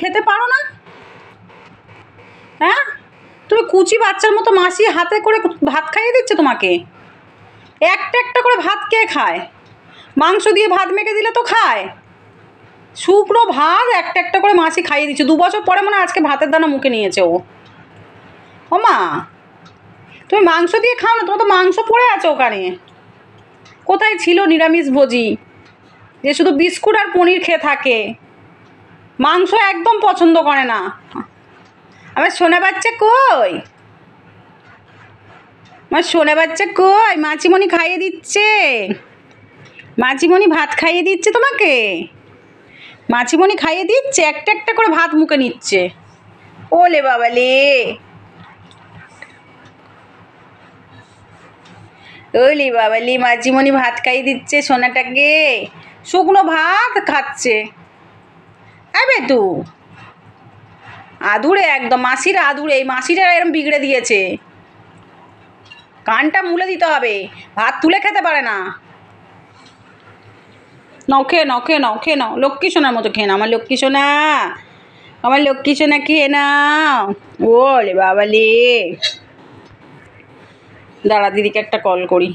খেতে পারো না? হ্যাঁ, তুমি কুচি বাচ্চার মতো মাসি হাতে করে ভাত খাইয়ে দিচ্ছে তোমাকে। একটা একটা করে ভাত কে খায়? মাংস দিয়ে ভাত মেখে দিলে তো খায়। শুকনো ভাত একটা একটা করে মাসি খাইয়ে দিচ্ছে। 2 বছর পরে মনে হয় আজকে ভাতের দানা মুখে নিয়েছে ও। ও মা, তুমি মাংস দিয়ে খাও না, তোমার তো মাংস পড়ে আছে ওখানে। কোথায় ছিল নিরামিষ ভোজি যে শুধু বিস্কুট আর পনির খেয়ে থাকে, মাংস একদম পছন্দ করে না। আমার সোনা বাচ্চা কই? আমার সোনা বাচ্চা কই? মাছিমণি খাইয়ে দিচ্ছে, মাছিমণি ভাত খাইয়ে দিচ্ছে তোমাকে। মাছিমণি খাইয়ে দিচ্ছে, একটা একটা করে ভাত মুখে নিচ্ছে। ওলে বাবা লে, ওলে বাবা লে, মাছিমণি ভাত খাইয়ে দিচ্ছে সোনাটাকে, শুকনো ভাত খাচ্ছে। আবে তু আদুরে, একদম মাসির আদুরে। এই মাসিটা এরম বিগড়ে দিয়েছে, কানটা মুলে দিতে হবে, ভাত তুলে খেতে পারে না। নাও খেয়ে নাও, খেয়ে নাও, খেয়ে নাও, লক্ষ্মী সোনার মতো খেয়ে নাও আমার লক্ষ্মী সোনা, আমার লক্ষ্মী সোনা খেয়ে নাও। ওলে বাবা লে, দাঁড়া দিদিকে একটা কল করি।